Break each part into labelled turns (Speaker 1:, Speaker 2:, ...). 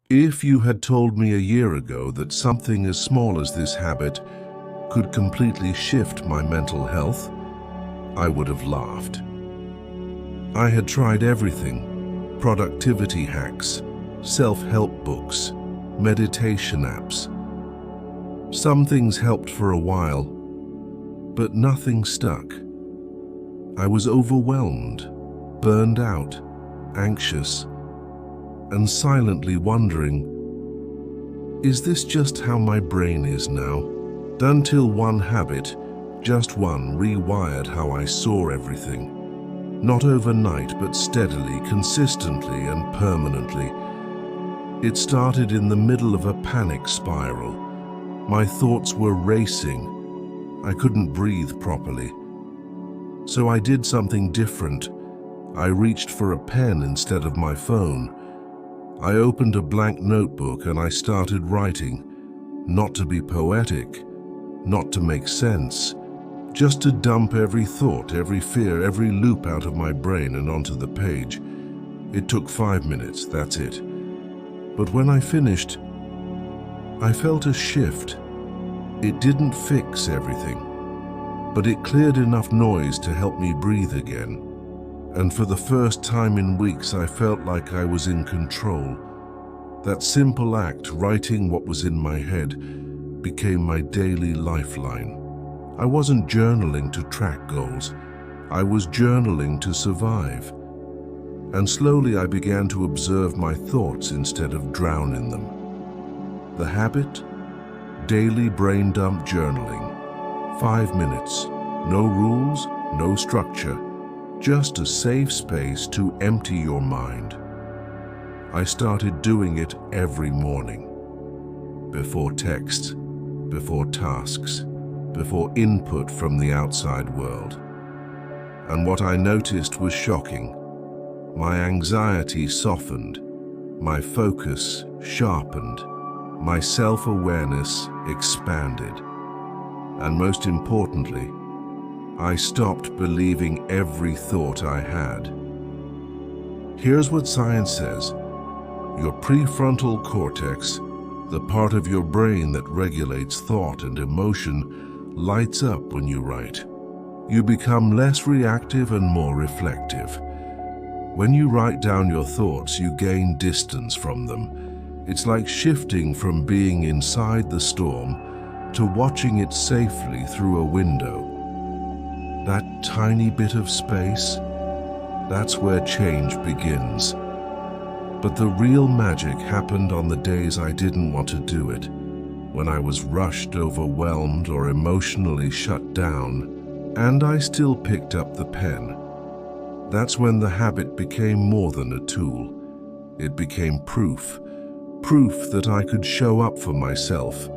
Speaker 1: If you had told me a year ago that something as small as this habit could completely shift my mental health, I would have laughed. I had tried everything: productivity hacks, self-help books, meditation apps. Some things helped for a while, but nothing stuck. I was overwhelmed, burned out, anxious, and silently wondering, is this just how my brain is now? Until one habit, just one, rewired how I saw everything. Not overnight, but steadily, consistently, and permanently. It started in the middle of a panic spiral. My thoughts were racing. I couldn't breathe properly. So I did something different. I reached for a pen instead of my phone. I opened a blank notebook and I started writing, not to be poetic, not to make sense, just to dump every thought, every fear, every loop out of my brain and onto the page. It took 5 minutes, that's it. But when I finished, I felt a shift. It didn't fix everything, but it cleared enough noise to help me breathe again. And for the first time in weeks, I felt like I was in control. That simple act, writing what was in my head, became my daily lifeline. I wasn't journaling to track goals. I was journaling to survive. And slowly I began to observe my thoughts instead of drown in them. The habit? Daily brain dump journaling. 5 minutes. No rules, no structure. Just a safe space to empty your mind. I started doing it every morning. Before texts, before tasks, before input from the outside world. And what I noticed was shocking. My anxiety softened, my focus sharpened, my self-awareness expanded. And most importantly, I stopped believing every thought I had. Here's what science says. Your prefrontal cortex, the part of your brain that regulates thought and emotion, lights up when you write. You become less reactive and more reflective. When you write down your thoughts, you gain distance from them. It's like shifting from being inside the storm to watching it safely through a window. That tiny bit of space, that's where change begins. But the real magic happened on the days I didn't want to do it, when I was rushed, overwhelmed, or emotionally shut down, and I still picked up the pen. That's when the habit became more than a tool. It became proof that I could show up for myself,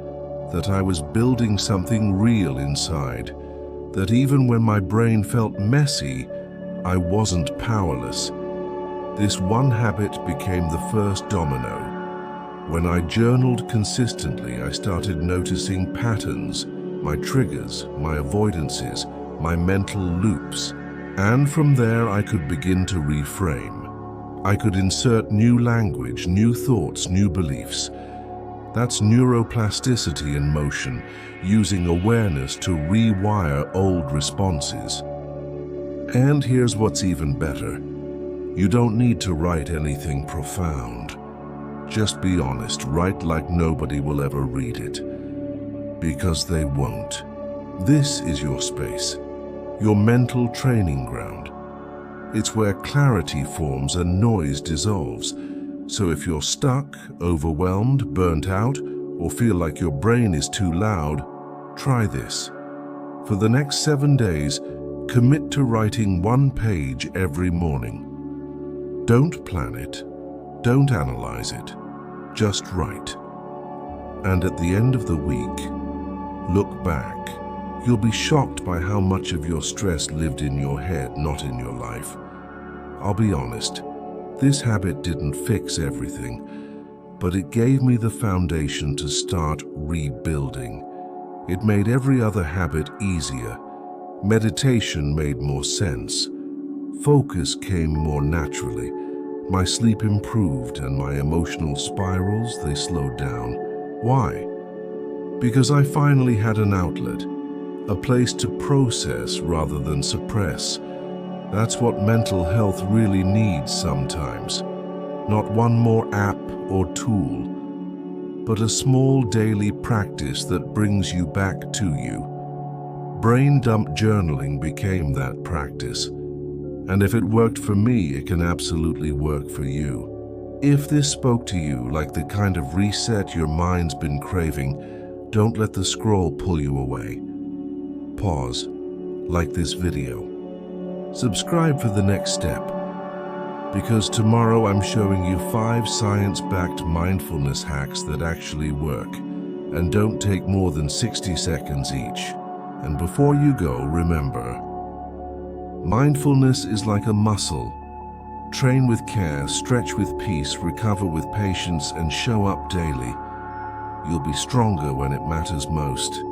Speaker 1: that I was building something real inside, that even when my brain felt messy, I wasn't powerless. This one habit became the first domino. When I journaled consistently, I started noticing patterns, my triggers, my avoidances, my mental loops. And from there, I could begin to reframe. I could insert new language, new thoughts, new beliefs. That's neuroplasticity in motion, using awareness to rewire old responses. And here's what's even better. You don't need to write anything profound. Just be honest, write like nobody will ever read it. Because they won't. This is your space, your mental training ground. It's where clarity forms and noise dissolves. So if you're stuck, overwhelmed, burnt out, or feel like your brain is too loud, try this. For the next 7 days, commit to writing 1 page every morning. Don't plan it, don't analyze it, just write. And at the end of the week, look back. You'll be shocked by how much of your stress lived in your head, not in your life. I'll be honest, this habit didn't fix everything, but it gave me the foundation to start rebuilding. It made every other habit easier. Meditation made more sense. Focus came more naturally. My sleep improved and my emotional spirals, they slowed down. Why? Because I finally had an outlet, a place to process rather than suppress. That's what mental health really needs sometimes. Not one more app or tool, but a small daily practice that brings you back to you. Brain dump journaling became that practice. And if it worked for me, it can absolutely work for you. If this spoke to you like the kind of reset your mind's been craving, don't let the scroll pull you away. Pause, like this video. Subscribe for the next step, because tomorrow I'm showing you 5 science-backed mindfulness hacks that actually work and don't take more than 60 seconds each. And before you go, remember, mindfulness is like a muscle. Train with care, stretch with peace, recover with patience, and show up daily. You'll be stronger when it matters most.